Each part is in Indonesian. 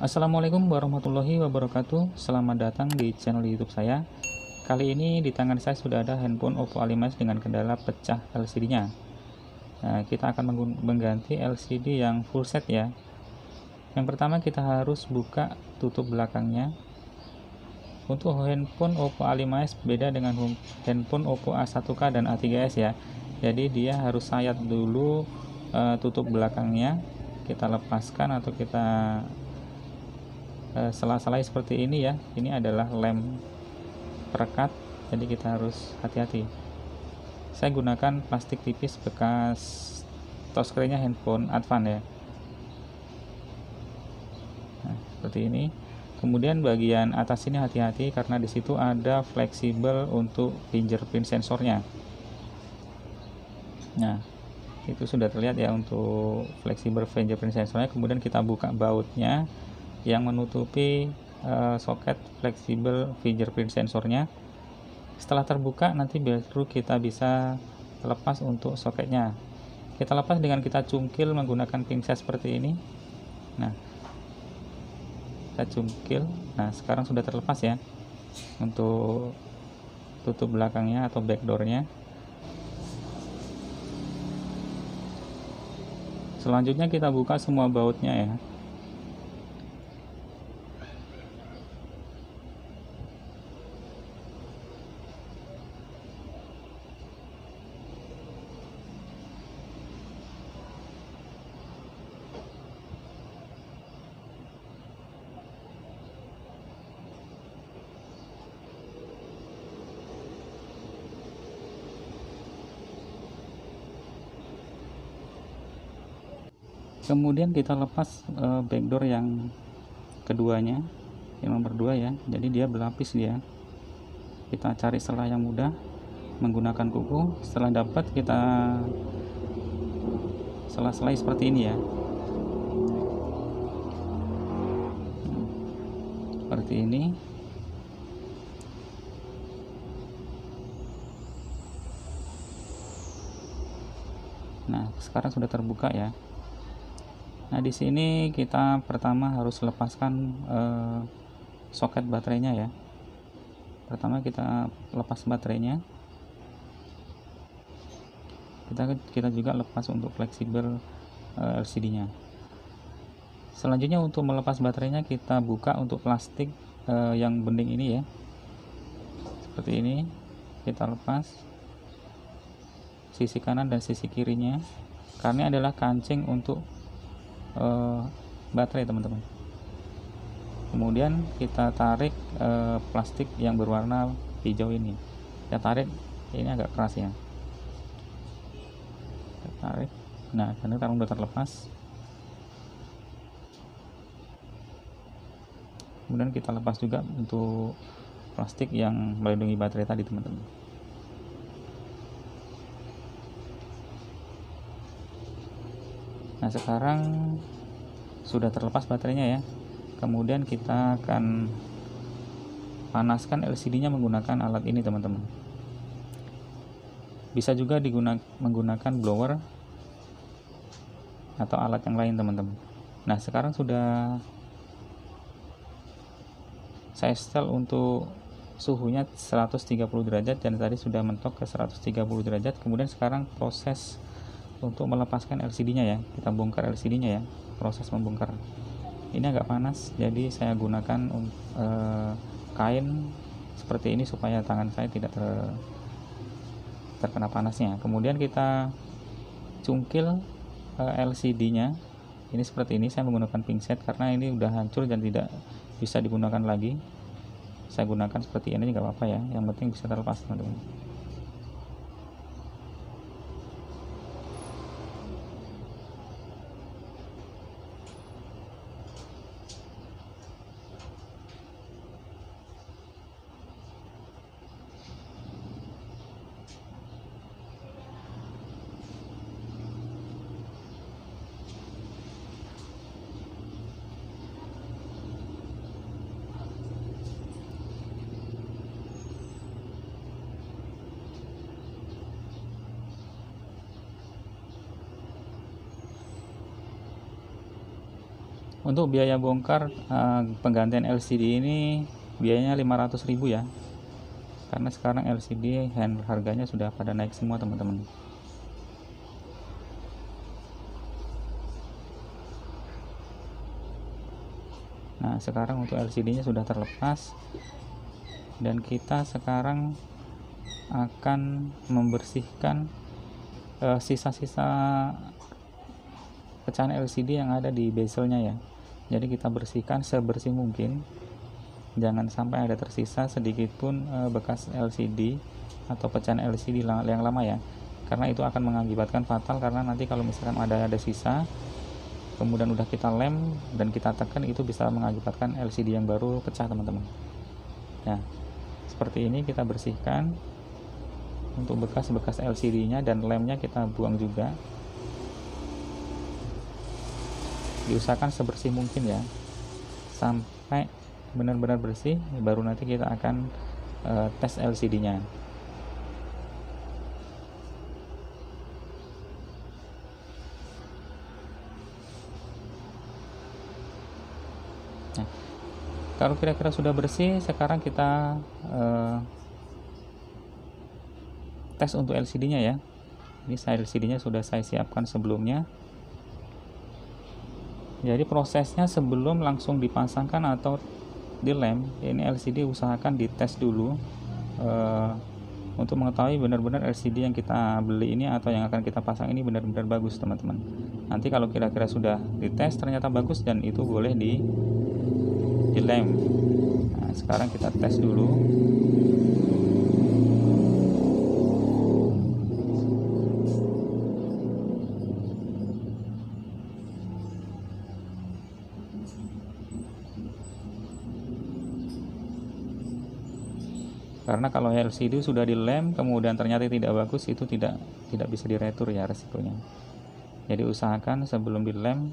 Assalamualaikum warahmatullahi wabarakatuh. Selamat datang di channel YouTube saya. Kali ini di tangan saya sudah ada handphone Oppo A5s dengan kendala pecah LCD-nya. Nah, kita akan mengganti LCD yang full set ya. Yang pertama kita harus buka tutup belakangnya. Untuk handphone Oppo A5s beda dengan handphone Oppo A1k dan A3s ya. Jadi dia harus sayat dulu tutup belakangnya. Kita lepaskan atau kita sela-sela seperti ini ya. Ini adalah lem perekat, jadi kita harus hati-hati. Saya gunakan plastik tipis bekas touchscreen-nya handphone Advan ya. Nah, seperti ini. Kemudian bagian atas ini hati-hati karena di situ ada fleksibel untuk fingerprint sensornya. Nah, itu sudah terlihat ya untuk fleksibel fingerprint sensornya. Kemudian kita buka bautnya yang menutupi soket fleksibel fingerprint sensornya. Setelah terbuka nanti baru kita bisa lepas untuk soketnya. Kita lepas dengan kita cungkil menggunakan pinset seperti ini. Nah, kita cungkil. Nah, sekarang sudah terlepas ya untuk tutup belakangnya atau backdoornya. Selanjutnya kita buka semua bautnya ya. Kemudian kita lepas backdoor yang keduanya, yang nomor 2 ya. Jadi dia berlapis dia. Kita cari sela yang mudah menggunakan kuku. Setelah dapat kita sela-sela seperti ini ya. Seperti ini. Nah, sekarang sudah terbuka ya. Nah, di sini kita pertama harus lepaskan soket baterainya ya. Pertama kita lepas baterainya. Kita juga lepas untuk fleksibel LCD-nya. Selanjutnya untuk melepas baterainya kita buka untuk plastik yang bening ini ya. Seperti ini. Kita lepas sisi kanan dan sisi kirinya. Karena adalah kancing untuk baterai teman-teman. Kemudian kita tarik plastik yang berwarna hijau ini. Kita tarik, ini agak keras ya. Kita tarik. Nah, karena sekarang sudah terlepas. Kemudian kita lepas juga untuk plastik yang melindungi baterai tadi teman-teman. Nah, sekarang sudah terlepas baterainya ya. Kemudian kita akan panaskan LCD-nya menggunakan alat ini teman-teman. Bisa juga menggunakan blower atau alat yang lain teman-teman. Nah, sekarang sudah saya setel untuk suhunya 130 derajat dan tadi sudah mentok ke 130 derajat. Kemudian sekarang proses untuk melepaskan LCD-nya ya. Kita bongkar LCD-nya ya. Proses membongkar. Ini agak panas, jadi saya gunakan kain seperti ini supaya tangan saya tidak terkena panasnya. Kemudian kita cungkil LCD-nya. Ini seperti ini, saya menggunakan pinset karena ini udah hancur dan tidak bisa digunakan lagi. Saya gunakan seperti ini nggak apa-apa ya. Yang penting bisa terlepas teman-teman. Untuk biaya bongkar penggantian LCD ini biayanya 500.000 ya, karena sekarang LCD harganya sudah pada naik semua teman-teman. Nah, sekarang untuk LCD nya sudah terlepas, dan kita sekarang akan membersihkan sisa-sisa pecahan LCD yang ada di bezelnya ya. Jadi kita bersihkan sebersih mungkin, jangan sampai ada tersisa sedikit pun bekas LCD atau pecahan LCD yang lama ya, karena itu akan mengakibatkan fatal. Karena nanti kalau misalkan ada sisa, kemudian udah kita lem dan kita tekan, itu bisa mengakibatkan LCD yang baru pecah teman-teman. Nah, seperti ini kita bersihkan untuk bekas-bekas LCD nya, dan lemnya kita buang juga. Diusahakan sebersih mungkin ya, sampai benar-benar bersih, baru nanti kita akan tes LCD nya. Nah, kalau kira-kira sudah bersih, sekarang kita tes untuk LCD nya ya. Ini LCD nya sudah saya siapkan sebelumnya. Jadi prosesnya sebelum langsung dipasangkan atau dilem, ini LCD usahakan dites dulu untuk mengetahui benar-benar LCD yang kita beli ini atau yang akan kita pasang ini benar-benar bagus teman-teman. Nanti kalau kira-kira sudah dites ternyata bagus, dan itu boleh dilem. Nah, sekarang kita tes dulu. Karena kalau LCD sudah dilem kemudian ternyata tidak bagus, itu tidak bisa diretur ya resikonya. Jadi usahakan sebelum dilem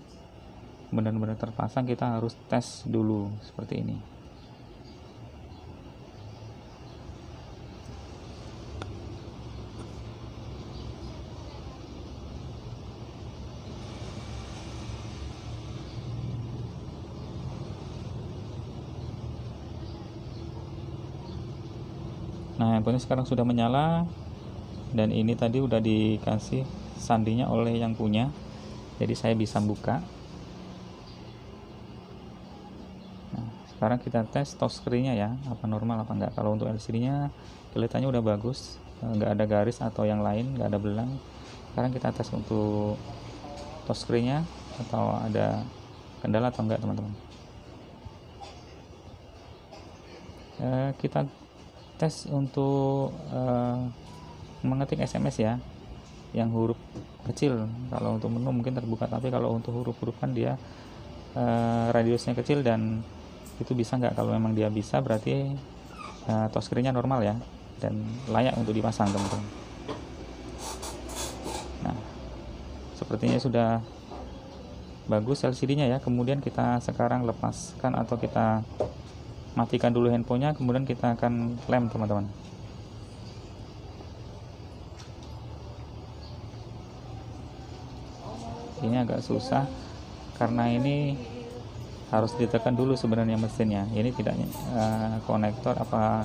benar-benar terpasang, kita harus tes dulu seperti ini. Nah, handphone sekarang sudah menyala, dan ini tadi udah dikasih sandinya oleh yang punya, jadi saya bisa buka. Nah, sekarang kita tes touchscreen-nya ya, apa normal apa enggak. Kalau untuk LCD-nya kelihatannya udah bagus, enggak ada garis atau yang lain, enggak ada belang. Sekarang kita tes untuk touchscreen-nya, atau ada kendala atau enggak teman-teman. Kita tes untuk mengetik SMS ya, yang huruf kecil. Kalau untuk menu mungkin terbuka, tapi kalau untuk huruf-huruf kan dia radiusnya kecil, dan itu bisa nggak. Kalau memang dia bisa, berarti touchscreen-nya normal ya, dan layak untuk dipasang teman-teman. Nah, sepertinya sudah bagus LCD-nya ya. Kemudian kita sekarang lepaskan atau kita matikan dulu handphonenya, kemudian kita akan lem teman-teman. Ini agak susah karena ini harus ditekan dulu sebenarnya mesinnya. Ini tidak konektor apa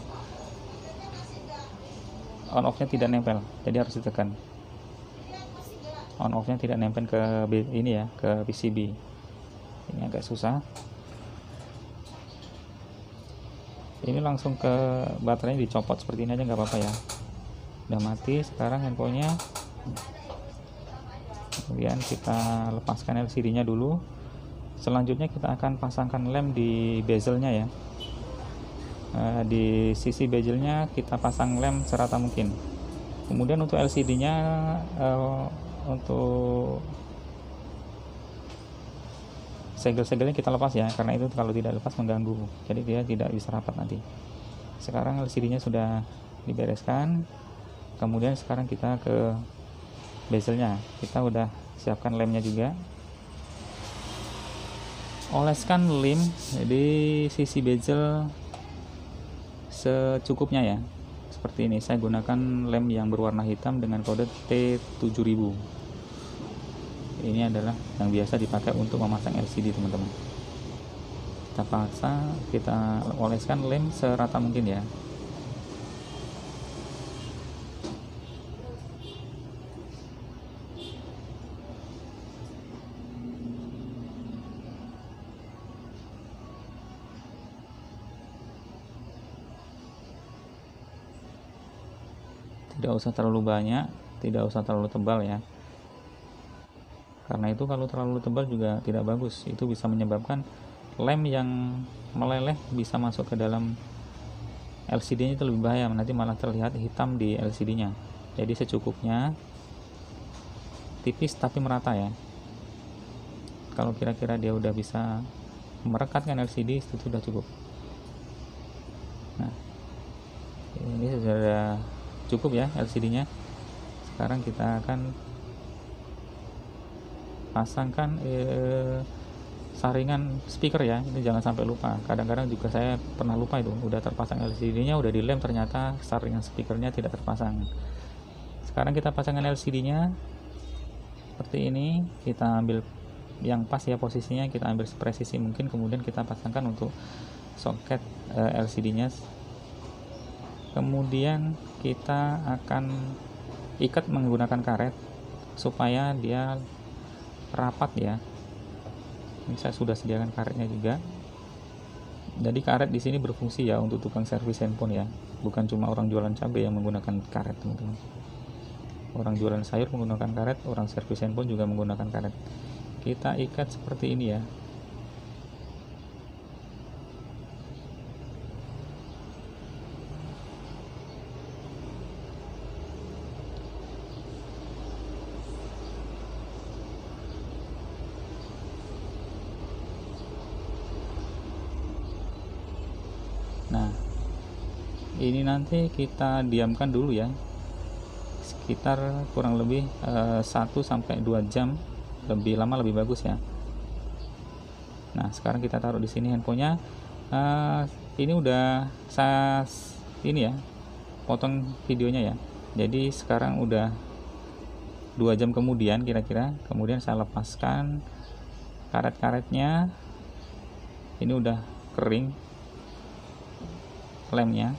on off-nya tidak nempel, jadi harus ditekan. On off-nya tidak nempel ke ini ya, ke PCB. Ini agak susah. Ini langsung ke baterainya dicopot seperti ini aja nggak apa-apa ya. Udah mati sekarang handphonenya. Kemudian kita lepaskan LCD-nya dulu. Selanjutnya kita akan pasangkan lem di bezelnya ya. Di sisi bezelnya kita pasang lem serata mungkin. Kemudian untuk LCD-nya untuk segel-segelnya kita lepas ya, karena itu kalau tidak lepas mengganggu, jadi dia tidak bisa rapat nanti. Sekarang LCD-nya sudah dibereskan. Kemudian sekarang kita ke bezelnya. Kita udah siapkan lemnya juga. Oleskan lem di sisi bezel secukupnya ya. Seperti ini, saya gunakan lem yang berwarna hitam dengan kode T7000. Ini adalah yang biasa dipakai untuk memasang LCD, teman-teman. Kita pasang, kita oleskan lem serata mungkin ya. Tidak usah terlalu banyak, tidak usah terlalu tebal ya, karena itu kalau terlalu tebal juga tidak bagus. Itu bisa menyebabkan lem yang meleleh bisa masuk ke dalam LCD nya, itu lebih bahaya, nanti malah terlihat hitam di LCD nya. Jadi secukupnya, tipis tapi merata ya. Kalau kira-kira dia udah bisa merekatkan LCD, itu sudah cukup. Nah, ini sudah cukup ya LCD nya. Sekarang kita akan pasangkan saringan speaker ya. Ini jangan sampai lupa, kadang-kadang juga saya pernah lupa, itu udah terpasang LCD nya, udah dilem, ternyata saringan speakernya tidak terpasang. Sekarang kita pasangkan LCD nya seperti ini, kita ambil yang pas ya posisinya, kita ambil sepresisi mungkin, kemudian kita pasangkan untuk soket LCD nya. Kemudian kita akan ikat menggunakan karet supaya dia rapat ya. Ini saya sudah sediakan karetnya juga. Jadi karet di sini berfungsi ya untuk tukang servis handphone ya, bukan cuma orang jualan cabai yang menggunakan karet, teman-teman. Orang jualan sayur menggunakan karet, orang servis handphone juga menggunakan karet. Kita ikat seperti ini ya. Nah, ini nanti kita diamkan dulu ya, sekitar kurang lebih 1-2 jam, lebih lama lebih bagus ya. Nah, sekarang kita taruh di sini handphonenya. Ini udah saya ini ya, potong videonya ya. Jadi sekarang udah 2 jam kemudian kira-kira, kemudian saya lepaskan karet-karetnya. Ini udah kering, lemnya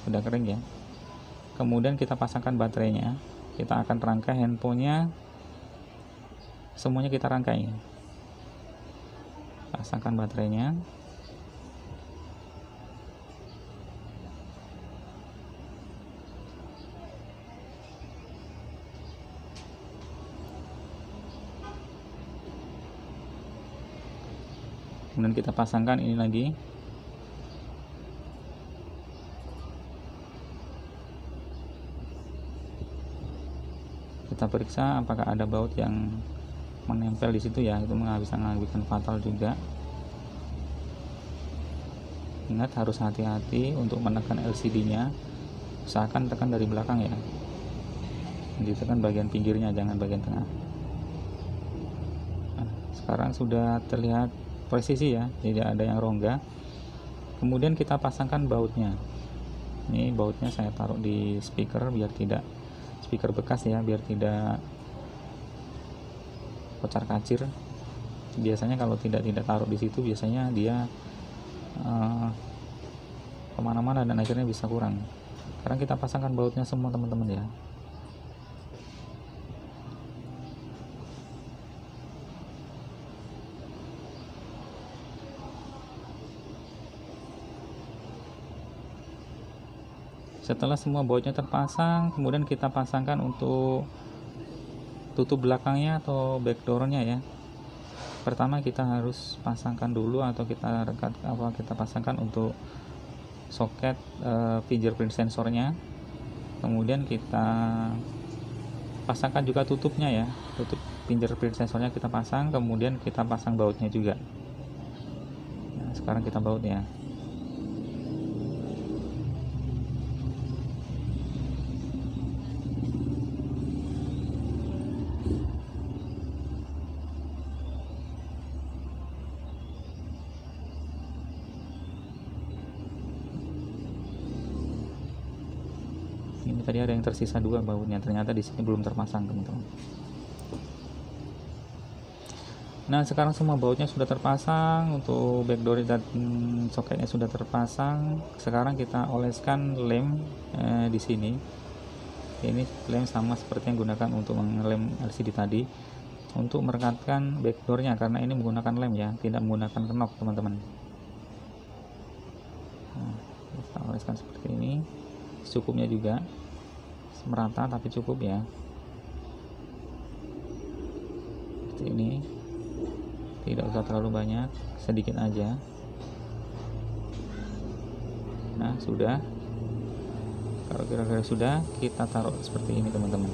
udah kering ya. Kemudian kita pasangkan baterainya, kita akan rangkai handphonenya, semuanya kita rangkai. Pasangkan baterainya. Kemudian kita pasangkan ini lagi. Kita periksa apakah ada baut yang menempel di situ ya, itu bisa mengakibatkan fatal juga. Ingat, harus hati-hati untuk menekan LCD-nya. Usahakan tekan dari belakang ya. Ditekan bagian pinggirnya, jangan bagian tengah. Nah, sekarang sudah terlihat presisi ya, tidak ada yang rongga. Kemudian kita pasangkan bautnya. Ini bautnya saya taruh di speaker biar tidak, speaker bekas ya, biar tidak kocar kacir. Biasanya kalau tidak taruh di situ, biasanya dia kemana-mana dan akhirnya bisa kurang. Sekarang kita pasangkan bautnya semua, teman-teman ya. Setelah semua bautnya terpasang, kemudian kita pasangkan untuk tutup belakangnya atau backdoornya ya. Pertama kita harus pasangkan dulu, atau kita pasangkan untuk soket fingerprint sensornya. Kemudian kita pasangkan juga tutupnya ya, tutup fingerprint sensornya kita pasang. Kemudian kita pasang bautnya juga. Nah, sekarang kita bautnya. Ini tadi ada yang tersisa 2 bautnya, ternyata di sini belum terpasang, teman-teman. Nah, sekarang semua bautnya sudah terpasang, untuk backdoor dan soketnya sudah terpasang. Sekarang kita oleskan lem di sini. Ini lem sama seperti yang gunakan untuk mengelem LCD tadi, untuk merekatkan backdoornya, karena ini menggunakan lem ya, tidak menggunakan kenop teman-teman. Nah, kita oleskan seperti ini, cukupnya juga merata tapi cukup ya, seperti ini. Tidak usah terlalu banyak, sedikit aja. Nah, sudah. Kalau kira-kira sudah, kita taruh seperti ini teman-teman.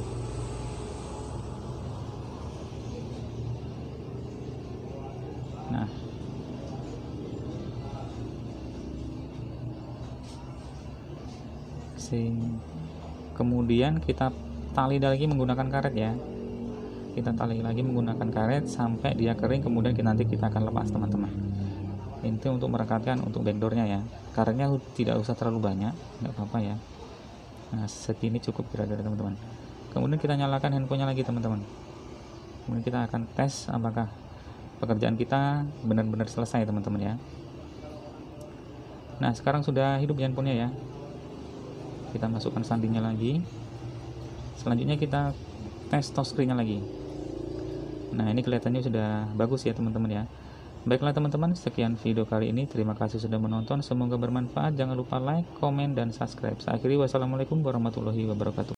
Nah, kemudian kita tali lagi menggunakan karet ya. Kita tali lagi menggunakan karet sampai dia kering, kemudian nanti kita akan lepas teman-teman. Ini untuk merekatkan untuk backdoornya ya. Karetnya tidak usah terlalu banyak, nggak apa-apa ya. Nah, segini cukup kira-kira teman-teman. Kemudian kita nyalakan handphonenya lagi teman-teman. Kemudian kita akan tes apakah pekerjaan kita benar-benar selesai teman-teman ya. Nah, sekarang sudah hidup handphonenya ya. Kita masukkan sandinya lagi. Selanjutnya kita tes touchscreen-nya lagi. Nah, ini kelihatannya sudah bagus ya teman-teman ya. Baiklah teman-teman, sekian video kali ini. Terima kasih sudah menonton, semoga bermanfaat. Jangan lupa like, komen, dan subscribe. Saya akhiri, wassalamualaikum warahmatullahi wabarakatuh.